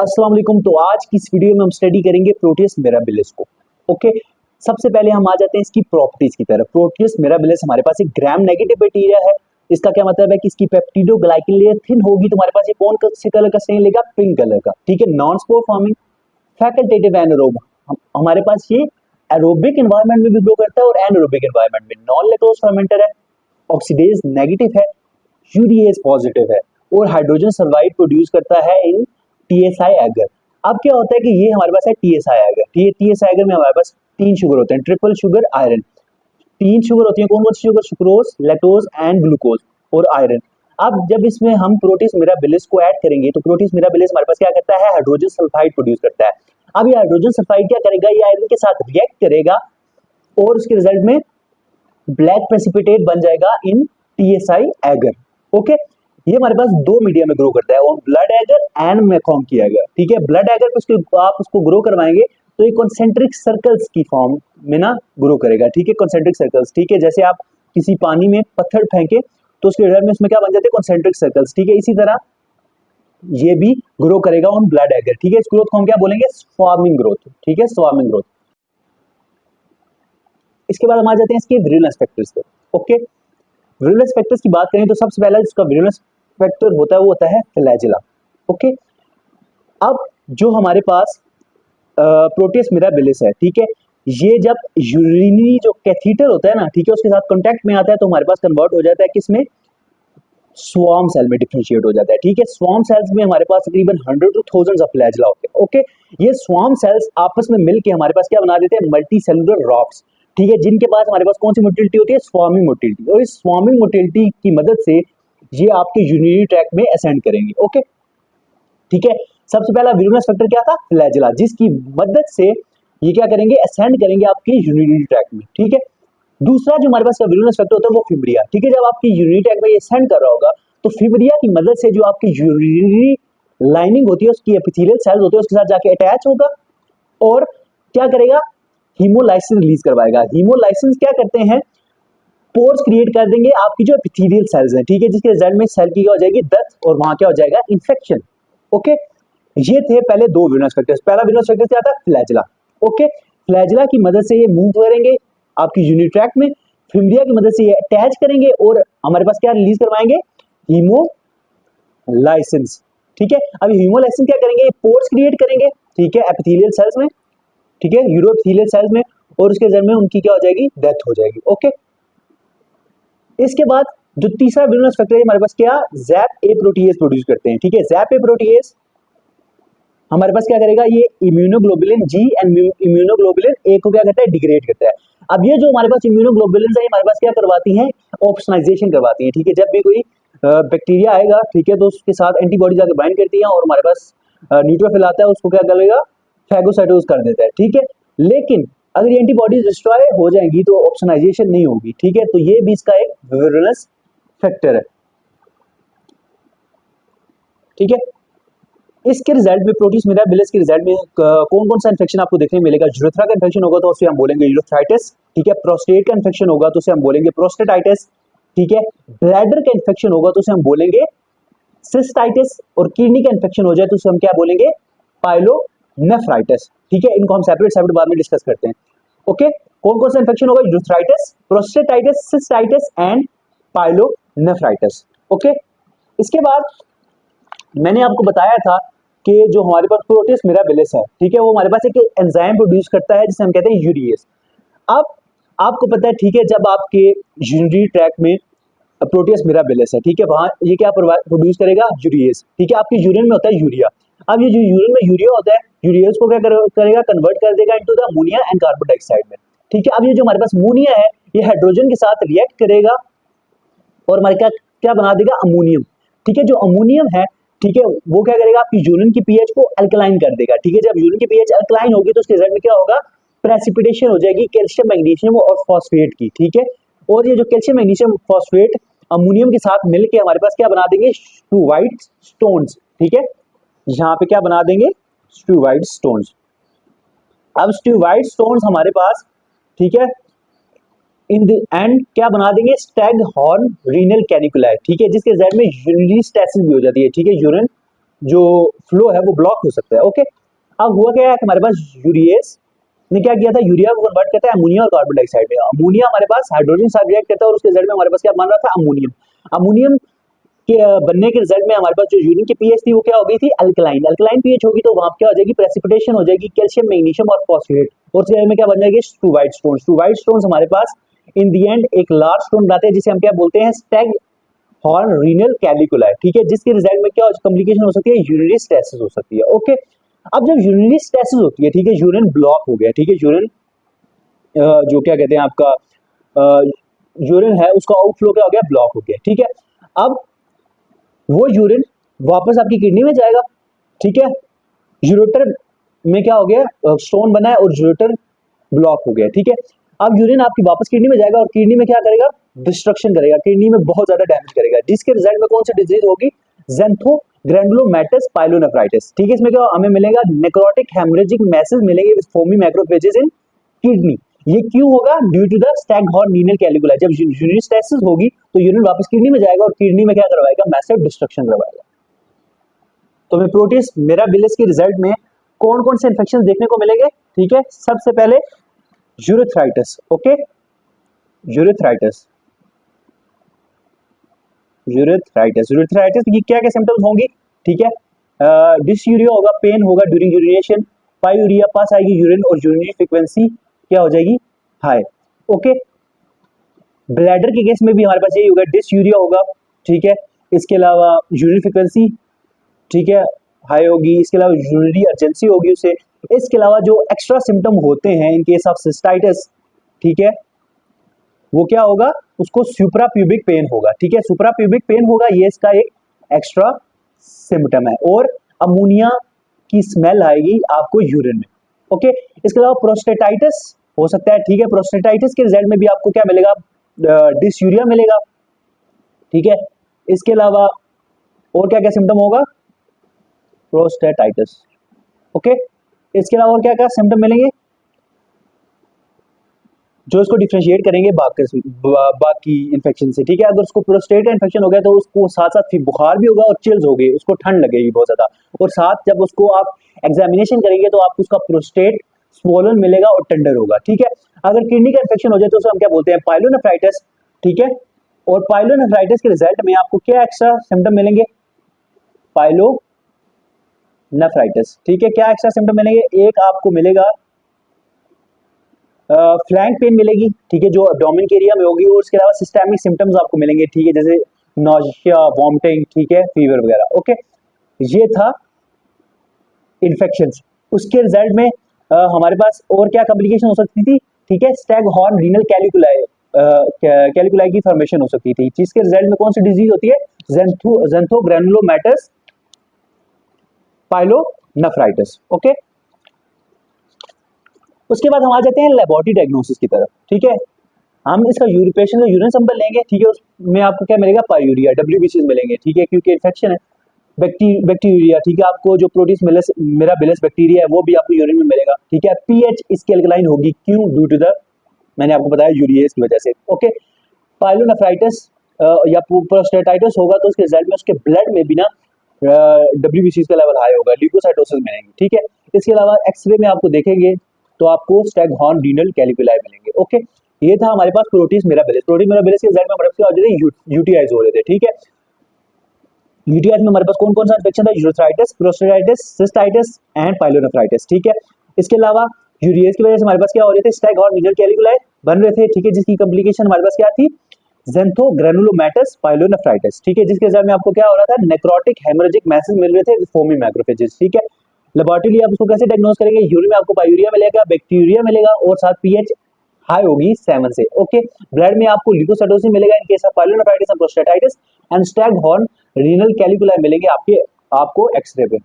अस्सलाम वालेकुम। तो आज की इस वीडियो में हम स्टडी करेंगे प्रोटियस मिराबिलिस को। ओके, सबसे पहले हम आ जाते हैं इसकी प्रॉपर्टीज की तरफ। प्रोटियस मिराबिलिस हमारे पास एक ग्राम नेगेटिव बैक्टीरिया है। इसका क्या मतलब है कि इसकी पेप्टिडोग्लाइकन लेयर थिन होगी तो हमारे पास ये कौन से कलर का स्टेन लेगा? पिंक कलर का। ठीक है, non spore forming, facultative anaerobe. हमारे पास ये एरोबिक एनवायरनमेंट में भी ग्रो करता है और एनारोबिक एनवायरनमेंट में। नॉन लैक्टोज फर्मेंटर है, ऑक्सीडेज नेगेटिव है, यूरिएज पॉजिटिव है और हाइड्रोजन सल्फाइड प्रोड्यूस करता है इन टीएसआई एगर। अब क्या होता है कि ये हमारे पास है टीएसआई एगर। टीएसआई एगर में हमारे पास 3 शुगर होते हैं, ट्रिपल शुगर आयरन। 3 शुगर होती है, कौन कौन सी sugar? Sucrose, lactose and glucose और आयरन। अब जब इसमें हम प्रोटियस मिराबिलिस को ऐड करेंगे तो प्रोटियस मिराबिलिस हमारे पास क्या करता है? हाइड्रोजन सल्फाइड प्रोड्यूस करता है। अब ये हाइड्रोजन सल्फाइड क्या करेगा? ये आयरन के साथ रिएक्ट करेगा और उसके रिजल्ट में ब्लैक प्रेसिपिटेट बन जाएगा इन टीएसआई एगर। ओके, ये हमारे पास 2 मीडिया में ग्रो करता है, और ब्लड एगर एंड मैकॉम की एगर। ठीक है, ब्लड एगर पे आप उसको ग्रो करवाएंगे तो ये कॉन्सेंट्रिक सर्कल्स की फॉर्म में ना ग्रो करेगा। ठीक है, कॉन्सेंट्रिक सर्कल्स। ठीक है, जैसे आप किसी पानी में पत्थर फेंके तो उसके रिजल्ट में उसमें क्या बन जाते हैं? Concentric circles. ठीक है, इसी तरह ये भी ग्रो करेगा ऑन ब्लड एगर। ठीक है, इस ग्रोथ को हम क्या बोलेंगे? Swarming growth. ठीक है, स्वार्मिंग ग्रोथ। इसके बाद हम आ जाते हैं इसके विरुलेंस फैक्टर्स पे। ओके, विरुलेंस फैक्टर्स की बात करें तो सबसे पहला जिसका विरुलेंस फैक्टर होता है वो होता है फ्लैजेला। ओके, अब जो हमारे पास प्रोटियस मिराबिलिस है, ठीक है, ये जब यूरिनरी जो कैथीटर होता है ना, ठीक है, उसके साथ कांटेक्ट में आता है तो हमारे पास कन्वर्ट हो जाता है किसमें? स्वार्म सेल में डिफरेंशिएट हो जाता है। ठीक है, स्वार्म सेल्स में हमारे पास तकरीबन 100 to thousands ऑफ फ्लैजेला होते हैं। ओके, ये स्वार्म सेल्स आपस में मिलकर हमारे पास क्या बना देते हैं? Multi cellular rocks. ठीक है, जिनके पास हमारे पास कौन सी मोटिलिटी होती है? Swarming motility. और इस स्वार्मिंग मोटिलिटी की मदद से ये आपके यूरिनरी ट्रैक्ट में असेंड करेंगे। ओके, ठीक है, सबसे पहला विरुलेंस फैक्टर क्या था? फ्लैजेला, जिसकी मदद से ये क्या करेंगे? असेंड करेंगे आपके यूरिनरी ट्रैक्ट में। ठीक है, दूसरा जो हमारे पास का विरुलेंस फैक्टर होता है वो फिब्रिया। ठीक है, जब आपकी यूरिनरी ट्रैक्ट में ये असेंड कर रहा होगा तो फिब्रिया की मदद से जो आपकी यूरिनरी लाइनिंग होती है, उसकी एपिथेलियल सेल्स होते हैं, उसके साथ जाके अटैच होगा और क्या करेगा? हीमोलाइसिस रिलीज करवाएगा। हीमोलाइसिस क्या करते हैं? पोर्स क्रिएट कर देंगे आपकी जो एपिथेलियल सेल्स हैं। ठीक है, जिसके रिजल्ट में सेल की क्या हो जाएगी? डेथ, और वहां क्या हो जाएगा? इंफेक्शन। ओके, ये थे पहले 2 विरुलेंस फैक्टर्स। पहला विरुलेंस फैक्टर क्या था? फ्लैजेला। ओके, फ्लैजेला की मदद से ये मूव करेंगे आपकी यूरिनरी ट्रैक्ट में, फिब्रिया की मदद से ये अटैच करेंगे और हमारे पास क्या रिलीज करवाएंगे? हीमोलाइसिस। ठीक है, अब हीमोलाइसिस क्या करेंगे? पोर्स क्रिएट करेंगे। ठीक है, एपिथेलियल सेल्स में, ठीक है, यूरोएपिथेलियल सेल्स में, और उसके रिजल्ट में उनकी क्या हो जाएगी? डेथ हो जाएगी। ओके, इसके बाद जो तीसरा विरुलेंस फैक्टर है हमारे पास क्या? जैप ए प्रोटीएज प्रोड्यूस करते हैं। ठीक है, जैप ए प्रोटीएज हमारे पास क्या करेगा? ये immunoglobulin G and immunoglobulin A को क्या करता है? डिग्रेड करता है। अब ये जो हमारे पास इम्यूनोग्लोबुलिन है हमारे पास क्या करवाती हैं? ऑप्सोनाइजेशन करवाती हैं। ठीक है, जब भी कोई बैक्टीरिया आएगा, ठीक है, तो उसके साथ एंटीबॉडी जाके बाइंड करती है और हमारे पास न्यूट्रोफिल आता है, उसको क्या करेगा? फैगोसाइटोज कर देता है। ठीक है, लेकिन अगर ये एंटीबॉडीज डिस्ट्रॉय हो जाएंगी तो ऑप्सोनाइजेशन नहीं होगी। ठीक है, तो ये भी इसका एक विरुलेंस फैक्टर है। ठीक है, इसके रिजल्ट में प्रोटियस मिराबिलिस के रिजल्ट में कौन कौन सा इन्फेक्शन आपको देखने मिलेगा? यूरेथ्रा का इन्फेक्शन होगा तो उसे हम बोलेंगे यूरेथ्राइटिस। ठीक है, प्रोस्टेट का इन्फेक्शन होगा तो उसे हम बोलेंगे प्रोस्टेटाइटिस। ठीक है, ब्लैडर का इन्फेक्शन होगा तो उसे हम बोलेंगे सिस्टाइटिस, और किडनी का इन्फेक्शन हो जाए तो उसे हम क्या बोलेंगे? पाइलोनेफ्राइटिस। ठीक है, इनको हम सेपरेट बाद में डिस्कस करते हैं। ओके, कौन कौन सा इन्फेक्शन होगा? Urethritis, prostatitis, cystitis and pyelonephritis. Okay, इसके बाद मैंने आपको बताया था कि जो हमारे पास प्रोटियस मिराबिलिस है, ठीक है, वो हमारे पास एक एंजाइम प्रोड्यूस करता है जिसे हम कहते हैं यूरिएज। अब आपको पता है, ठीक है, जब आपके यूरिनरी ट्रैक्ट में प्रोटियस मिराबिलिस है, ठीक है, वहां ये क्या प्रोड्यूस करेगा? यूरिएज। ठीक है, आपके यूरिन में होता है यूरिया। अब ये जो यूरिन में यूरिया होता है, यूरिएज को क्या करेगा? कन्वर्ट कर देगा into the ammonia and carbon dioxide में। ठीक है, अब ये जो हमारे पास अमोनिया है ये हाइड्रोजन के साथ रिएक्ट करेगा और हमारे क्या क्या बना देगा? अमोनियम। ठीक है, जो अमोनियम है, ठीक है, वो क्या करेगा? आपकी यूरिन की पीएच को अल्कलाइन कर देगा। ठीक है, जब यूरिन की पीएच अल्कलाइन होगी तो उसके रिजल्ट में क्या होगा? प्रेसिपिटेशन हो जाएगी कैल्शियम, मैग्नीशियम और फॉस्फेट की। ठीक है, और ये जो कैल्शियम, मैग्नीशियम, फॉस्फेट अमोनियम के साथ मिलके हमारे पास क्या बना देंगे? स्टूवाइट स्टोन्स। ठीक है, यहाँ पे क्या बना देंगे? स्टूवाइट स्टोन्स। अब स्टूवाइट स्टोन्स हमारे पास, ठीक है, इन द एंड क्या बना देंगे? Stag horn renal calculi. ठीक है, जिसके रिजल्ट में यूरिनरी स्टेसिस भी हो जाती है। ठीक है, यूरिन जो फ्लो है वो ब्लॉक हो सकता है। ओके, अब हुआ क्या है कि हमारे पास यूरिएस ने क्या किया था, यूरिया को कन्वर्ट करता है अमोनिया और कार्बन डाइऑक्साइड में। अमोनिया हमारे पास हाइड्रोजन साथ रिएक्ट करता है और उसके रिजल्ट में हमारे पास क्या बन रहा था, अमोनियम। अमोनियम के बनने के रिजल्ट में हमारे पास जो यूरिन की पीएच थी वो क्या हो गई थी, अल्कलाइन। अल्कलाइन पीएच होगी तो वहां क्या हो जाएगी, प्रेसिपिटेशन हो जाएगी कैल्शियम, मैग्नीशियम और फॉस्फेट, और उसके में क्या बन जाएगी, स्टूवाइट स्टोन। स्टूवाइट स्टोन्स हमारे पास इन दी एंड एक लार्ज स्टोन बनाते हैं जिसे हम क्या बोलते हैं, स्टैग हॉर्न रीनल कैलिकुलाई। ठीक है, जिसके रिजल्ट में क्या कम्प्लिकेशन हो सकती है, यूरिनरी स्टेसिस हो सकती है। ओके, अब जब यूरिनरी स्टेसिस होती है, ठीक है, यूरिन ब्लॉक हो गया, ठीक है, यूरिन जो क्या कहते हैं आपका यूरिन है उसका आउटफ्लो क्या हो गया, ब्लॉक हो गया। ठीक है, अब वो यूरिन वापस आपकी किडनी में जाएगा। ठीक है, यूरेटर में क्या हो गया, स्टोन बना है और यूरेटर ब्लॉक हो गया। ठीक है, अब यूरिन आपकी वापस किडनी में जाएगा और किडनी में क्या करेगा, डिस्ट्रक्शन करेगा, किडनी में बहुत ज्यादा डैमेज करेगा, जिसके रिजल्ट में कौन सी डिजीज होगी, ज़ैंथोग्रैनुलोमैटस पाइलोनेफ्राइटिस। ठीक है, इसमें क्या हमें मिलेगा, नेक्रोटिक हेमरेजिक मैसेज मिलेंगे with foamy macrophages in kidney. ये क्यों होगा, due to the staghorn renal calculi. जब यूरिनरी स्टेसिस होगी तो यूरिन वापस किडनी में जाएगा और किडनी में क्या करवाएगा, मैसिव डिस्ट्रक्शन करवाएगा। तो मैं प्रोटीज मिराबिलिस के रिजल्ट में कौन कौन से इन्फेक्शन देखने को मिलेंगे। ठीक है, सबसे पहले urethritis. Okay, urethritis, urethritis, urethritis की क्या क्या सिम्टम्स होंगी। ठीक है, डिसयूरिया होगा, पेन होगा ड्यूरिंग यूरिनेशन, पायूरिया पास आएगी यूरिन और यूरिनरी फ्रीक्वेंसी क्या हो जाएगी, हाई। ओके, ब्लैडर के केस में भी हमारे पास यही होगा, डिसयूरिया होगा। ठीक है, इसके अलावा यूरिनरी फ्रीक्वेंसी, ठीक है, हाई होगी, इसके अलावा यूरिनरी अर्जेंसी होगी उसे। इसके अलावा जो एक्स्ट्रा सिम्टम होते हैं इन केस ऑफ सिस्टाइटिस, ठीक है, वो क्या होगा, उसको सुप्राप्यूबिक पेन होगा। ठीक है, सुप्राप्यूबिक पेन होगा, ये इसका एक एक्स्ट्रा सिम्टम है, और अमोनिया की स्मेल आएगी आपको यूरिन में। ओके, इसके अलावा प्रोस्टेटाइटिस हो सकता है। ठीक है, प्रोस्टेटाइटिस के रिजल्ट में भी आपको क्या मिलेगा, डिसयूरिया मिलेगा। ठीक है, इसके अलावा और क्या क्या सिम्टम होगा, प्रोस्टेटाइटिस। ओके, इसके अलावा और क्या क्या सिम्टम मिलेंगे जो इसको डिफरेंशिएट करेंगे बाकी इन्फेक्शन से। ठीक है, अगर उसको प्रोस्टेट का इन्फेक्शन हो गया तो उसको साथ साथ बुखार भी होगा और चिल्स हो गई, उसको ठंड लगेगी बहुत ज्यादा, और साथ जब उसको आप एग्जामिनेशन करेंगे तो आपको उसका प्रोस्टेट स्वोलन मिलेगा और टेंडर होगा। ठीक है, अगर किडनी का इन्फेक्शन हो जाए तो उसे हम क्या बोलते हैं, पाइलोनेफ्राइटिस। ठीक है, और पाइलोनेफ्राइटिस के रिजल्ट में आपको क्या एक्स्ट्रा सिम्टम मिलेंगे, पाइलोनेफ्राइटिस। ठीक है, क्या एक्स्ट्रा सिम्टम मिलेंगे, एक आपको मिलेगा फ्लैंक पेन मिलेगी। ठीक है, जो एब्डोमेन के एरिया में होगी, और उसके अलावा सिस्टेमिक सिम्टम्स आपको मिलेंगे। ठीक है, जैसे नॉजिया, वॉमिटिंग, ठीक है, फीवर वगैरह। ओके, ये था इन्फेक्शंस। उसके रिजल्ट में हमारे पास और क्या कॉम्प्लिकेशन हो सकती थी, ठीक है, स्टैगहॉर्न रीनल कैलिकुलाई की फॉर्मेशन हो सकती थी, जिसके रिजल्ट में कौन सी डिजीज होती है, ज़ैंथोग्रैनुलोमैटस पाइलोनेफ्राइटिस। ओके, उसके बाद हम आ जाते हैं लेबोरेटरी डायग्नोसिस की तरफ। ठीक है, हम इसका पेशेंट का यूरिन सैंपल लेंगे। ठीक है, उसमें आपको क्या मिलेगा, पायूरिया, WBC मिलेंगे। ठीक है, क्योंकि इन्फेक्शन है, बैक्टीरिया। ठीक है, आपको जो प्रोटीज मिराबिलिस बैक्टीरिया है वो भी आपको यूरिन में मिलेगा। ठीक है, पीएच इसकी अल्कलाइन होगी, क्यों, ड्यू टू द, मैंने आपको बताया, यूरिएस की वजह से। ओके, पाइलोनेफ्राइटिस या प्रोस्टेटाइटिस होगा तो उसके रिजल्ट में उसके ब्लड में भी ना WBC का लेवल हाई होगा, ल्यूकोसाइटोसिस मिलेंगे। ठीक है, इसके अलावा एक्सरे में आपको देखेंगे तो आपको स्टैगहॉर्न रीनल कैलिकुलाई मिलेंगे। ओके, ये था हमारे पास प्रोटीज मिराबिलिस। प्रोटीज मिराबिलिस के रिजल्ट में हमारे पास यूटीआईज हो रहे थे। ठीक है, यूटीआईज में हमारे पास कौन कौन सा इन्फेक्शन था, urethritis, prostatitis, cystitis and pyelonephritis. ठीक है, इसके अलावा यूरिएज की वजह से हमारे पास क्या हो रहे थे, स्टैगहॉर्न रीनल कैलिकुलाई बन रहे थे। ठीक है, जिसकी कॉम्प्लिकेशन हमारे पास क्या थी, ज़ैंथोग्रैनुलोमैटस पाइलोनेफ्राइटिस। ठीक है, जिसके रिजल्ट में आपको क्या हो रहा था, नेक्रोटिक हेमरेजिक मैसेज मिल रहे थे विद फोमी मैक्रोफेजेस। ठीक है, लेबोरेटरी आप उसको कैसे डायग्नोस करेंगे, यूरिन में आपको पायूरिया मिलेगा, बैक्टीरिया मिलेगा, और साथ पीएच हाई होगी 7 से। ओके, ब्लड में आपको ल्यूकोसाइटोसिस मिलेगा in case of pyelonephritis and prostatitis, and staghorn renal calculi मिलेंगे आपको एक्सरे पे।